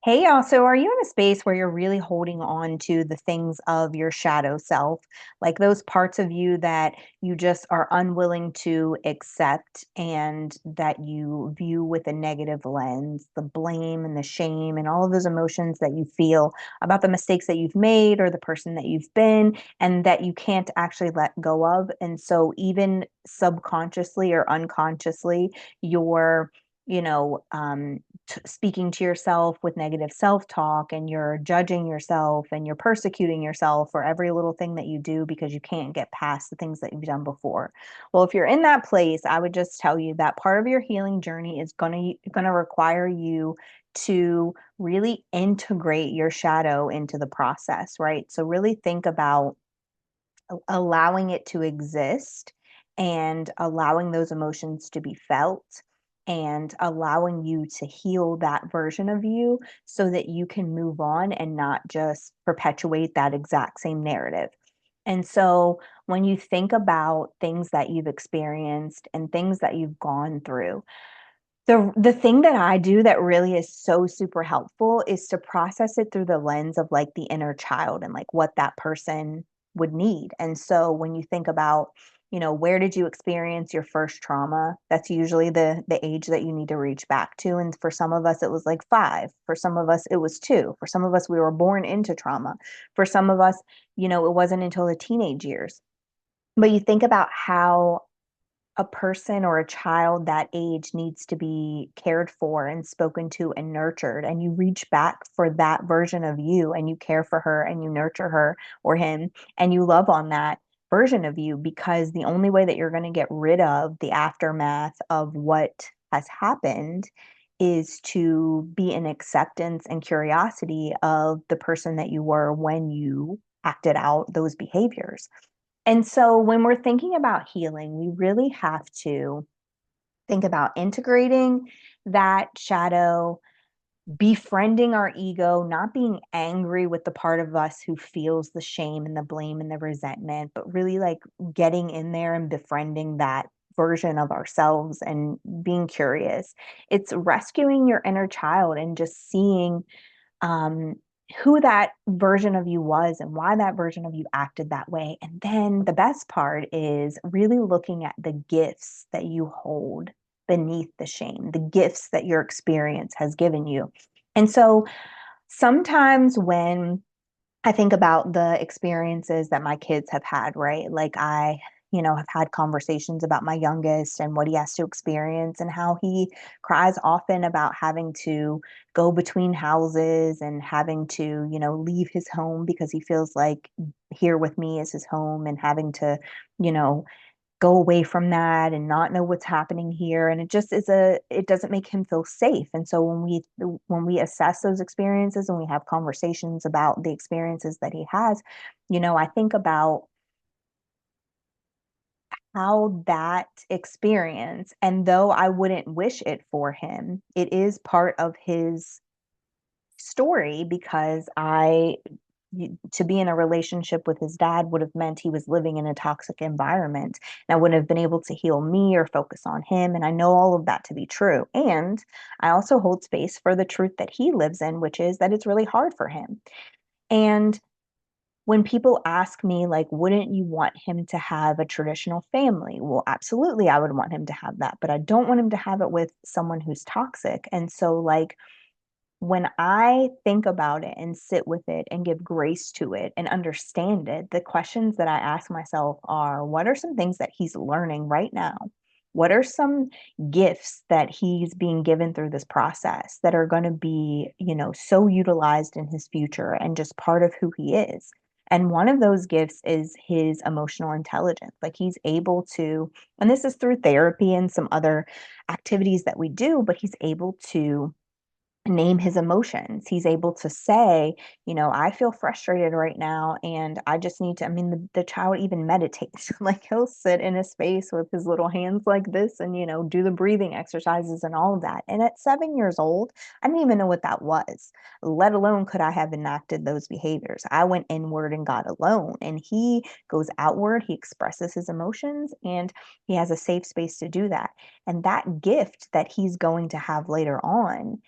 Hey, y'all. So, are you in a space where you're really holding on to the things of your shadow self, like those parts of you that you just are unwilling to accept and that you view with a negative lens, the blame and the shame and all of those emotions that you feel about the mistakes that you've made or the person that you've been, and that you can't actually let go of? And so, even subconsciously or unconsciously, you're you know, speaking to yourself with negative self-talk, and you're judging yourself and you're persecuting yourself for every little thing that you do because you can't get past the things that you've done before. Well, if you're in that place, I would just tell you that part of your healing journey is going to require you to really integrate your shadow into the process, right? So really think about allowing it to exist and allowing those emotions to be felt and allowing you to heal that version of you so that you can move on and not just perpetuate that exact same narrative. And so when you think about things that you've experienced and things that you've gone through, the thing that I do that really is so super helpful is to process it through the lens of like the inner child and like what that person would need. And so when you think about, where did you experience your first trauma? That's usually the age that you need to reach back to. And for some of us it was like 5. For some of us it was 2. For some of us we were born into trauma. For some of us, it wasn't until the teenage years. But you think about how a person or a child that age needs to be cared for and spoken to and nurtured, and you reach back for that version of you and you care for her and you nurture her or him and you love on that version of you, because the only way that you're going to get rid of the aftermath of what has happened is to be in acceptance and curiosity of the person that you were when you acted out those behaviors. And so when we're thinking about healing, we really have to think about integrating that shadow, befriending our ego, not being angry with the part of us who feels the shame and the blame and the resentment, but really like getting in there and befriending that version of ourselves and being curious. It's rescuing your inner child and just seeing um, who that version of you was and why that version of you acted that way. And then the best part is really looking at the gifts that you hold beneath the shame, the gifts that your experience has given you. And so sometimes when I think about the experiences that my kids have had, right? Like have had conversations about my youngest and what he has to experience and how he cries often about having to go between houses and having to, leave his home because he feels like here with me is his home, and having to, you know, go away from that and not know what's happening here, and it doesn't make him feel safe. And so when we assess those experiences and we have conversations about the experiences that he has, I think about how that experience, and though I wouldn't wish it for him, it is part of his story, because to be in a relationship with his dad would have meant he was living in a toxic environment, and I wouldn't have been able to heal me or focus on him. And I know all of that to be true. And I also hold space for the truth that he lives in, which is that it's really hard for him. And when people ask me, like, wouldn't you want him to have a traditional family? Well, absolutely, I would want him to have that, but I don't want him to have it with someone who's toxic. And so, like, when I think about it and sit with it and give grace to it and understand it, the questions that I ask myself are, what are some things that he's learning right now? What are some gifts that he's being given through this process that are going to be, so utilized in his future and just part of who he is? And one of those gifts is his emotional intelligence. Like, he's able to, and this is through therapy and some other activities that we do, but he's able to name his emotions. He's able to say, I feel frustrated right now and I just need to, I mean, the child even meditates. Like, he'll sit in a space with his little hands like this and, do the breathing exercises and all of that. And at 7 years old, I didn't even know what that was, let alone could I have enacted those behaviors. I went inward and got alone, and he goes outward. He expresses his emotions and he has a safe space to do that. And that gift that he's going to have later on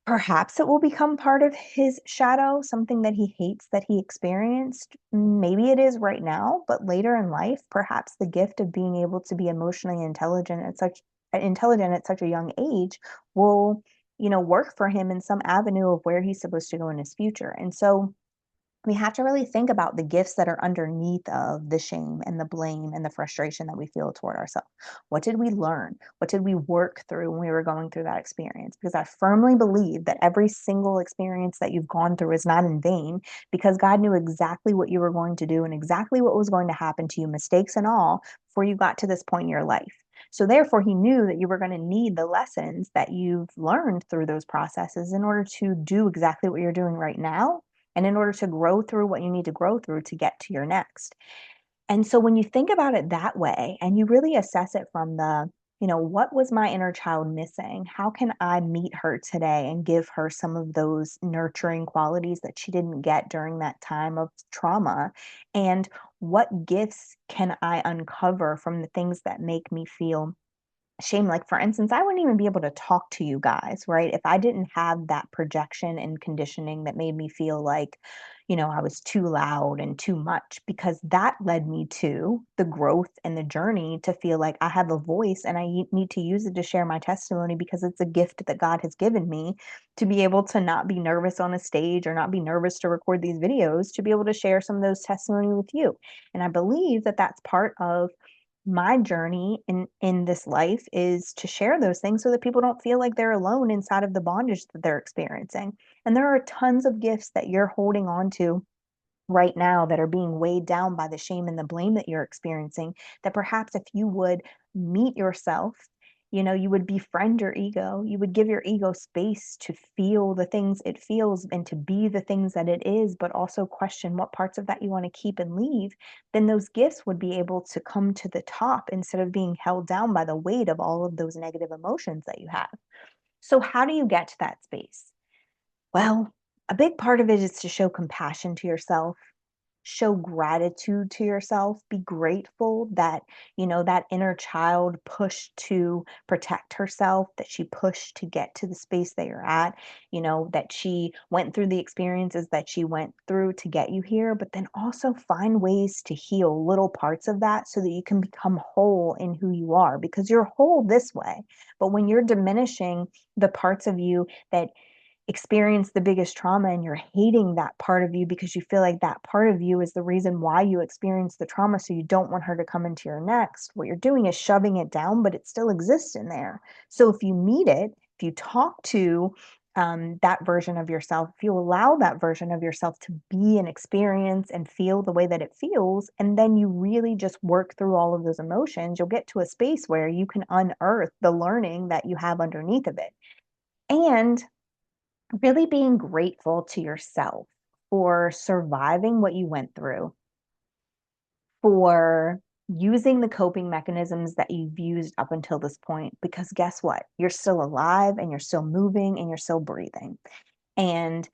Perhaps it will become part of his shadow, something that he hates that he experienced. Maybe it is right now, but later in life, perhaps the gift of being able to be emotionally intelligent at such a young age will, work for him in some avenue of where he's supposed to go in his future. And so we have to really think about the gifts that are underneath of the shame and the blame and the frustration that we feel toward ourselves. What did we learn? What did we work through when we were going through that experience? Because I firmly believe that every single experience that you've gone through is not in vain, because God knew exactly what you were going to do and exactly what was going to happen to you, mistakes and all, before you got to this point in your life. So therefore, he knew that you were going to need the lessons that you've learned through those processes in order to do exactly what you're doing right now, and in order to grow through what you need to grow through to get to your next. And so when you think about it that way and you really assess it from what was my inner child missing? How can I meet her today and give her some of those nurturing qualities that she didn't get during that time of trauma? And what gifts can I uncover from the things that make me feel shame? Like, for instance, I wouldn't even be able to talk to you guys, right? If I didn't have that projection and conditioning that made me feel like, I was too loud and too much, because that led me to the growth and the journey to feel like I have a voice and need to use it to share my testimony, because it's a gift that God has given me to be able to not be nervous on a stage or not be nervous to record these videos, to be able to share some of those testimony with you. And I believe that that's part of my journey in this life, is to share those things so that people don't feel like they're alone inside of the bondage that they're experiencing. And there are tons of gifts that you're holding on to right now that are being weighed down by the shame and the blame that you're experiencing, that perhaps if you would meet yourself, you would befriend your ego, you would give your ego space to feel the things it feels and to be the things that it is, but also question what parts of that you want to keep and leave. Then those gifts would be able to come to the top instead of being held down by the weight of all of those negative emotions that you have. So how do you get to that space? Well, a big part of it is to show compassion to yourself, show gratitude to yourself, be grateful that, that inner child pushed to protect herself, that she pushed to get to the space that you're at, that she went through the experiences that she went through to get you here, but then also find ways to heal little parts of that so that you can become whole in who you are, because you're whole this way. But when you're diminishing the parts of you that experience the biggest trauma, and you're hating that part of you because you feel like that part of you is the reason why you experienced the trauma, so you don't want her to come into your next, what you're doing is shoving it down, but it still exists in there. So if you meet it, if you talk to that version of yourself, if you allow that version of yourself to be and experience and feel the way that it feels, and then you really just work through all of those emotions, you'll get to a space where you can unearth the learning that you have underneath of it. And really being grateful to yourself for surviving what you went through, for using the coping mechanisms that you've used up until this point, because guess what? You're still alive and you're still moving and you're still breathing. And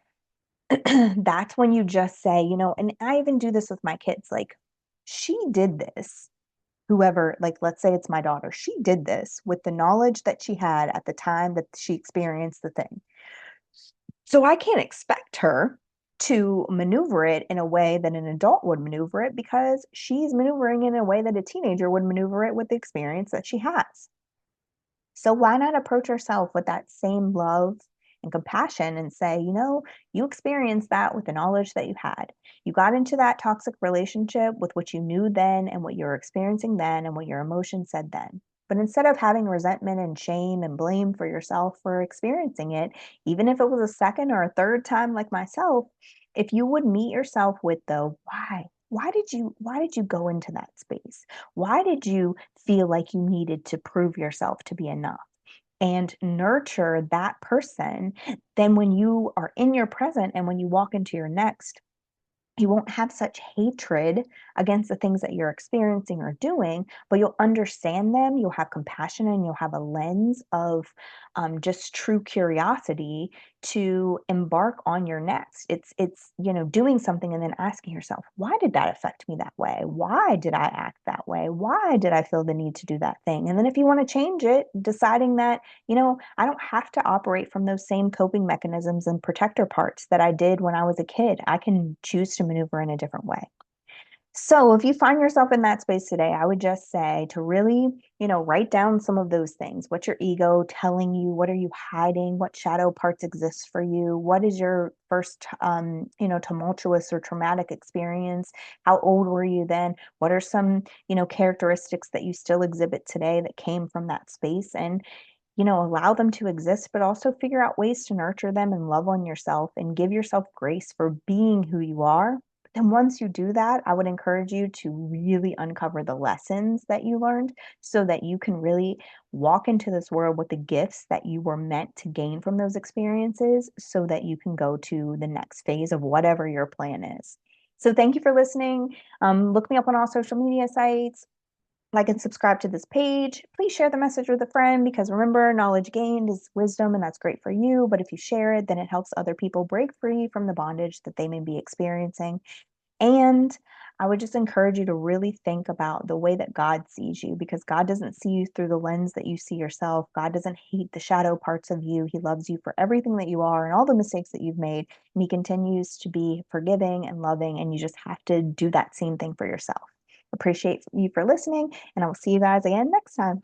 that's when you just say, and I even do this with my kids, like, she did this. Whoever, like, let's say it's my daughter, she did this with the knowledge that she had at the time that she experienced the thing. So I can't expect her to maneuver it in a way that an adult would maneuver it, because she's maneuvering in a way that a teenager would maneuver it with the experience that she has. So why not approach yourself with that same love and compassion and say, you experienced that with the knowledge that you had. You got into that toxic relationship with what you knew then and what you were experiencing then and what your emotions said then. But instead of having resentment and shame and blame for yourself for experiencing it, even if it was a second or a third time like myself, if you would meet yourself with the why? Why did you go into that space? Why did you feel like you needed to prove yourself to be enough? And nurture that person, then when you are in your present and when you walk into your next, You won't have such hatred against the things that you're experiencing or doing, but you'll understand them. You'll have compassion and you'll have a lens of just true curiosity to embark on your next. It's doing something and then asking yourself, why did that affect me that way? Why did I act that way? Why did I feel the need to do that thing? And then if you want to change it, deciding that I don't have to operate from those same coping mechanisms and protector parts that I did when I was a kid. I can choose to maneuver in a different way. So if you find yourself in that space today, I would just say to really, write down some of those things. What's your ego telling you? What are you hiding? What shadow parts exist for you? What is your first, tumultuous or traumatic experience? How old were you then? What are some, characteristics that you still exhibit today that came from that space? And allow them to exist, but also figure out ways to nurture them and love on yourself and give yourself grace for being who you are. But then once you do that, I would encourage you to really uncover the lessons that you learned so that you can really walk into this world with the gifts that you were meant to gain from those experiences so that you can go to the next phase of whatever your plan is. So thank you for listening. Look me up on all social media sites, like and subscribe to this page. Please share the message with a friend because remember, knowledge gained is wisdom, and that's great for you. But if you share it, then it helps other people break free from the bondage that they may be experiencing. And I would just encourage you to really think about the way that God sees you because God doesn't see you through the lens that you see yourself. God doesn't hate the shadow parts of you. He loves you for everything that you are and all the mistakes that you've made. And He continues to be forgiving and loving. And you just have to do that same thing for yourself. Appreciate you for listening, and I will see you guys again next time.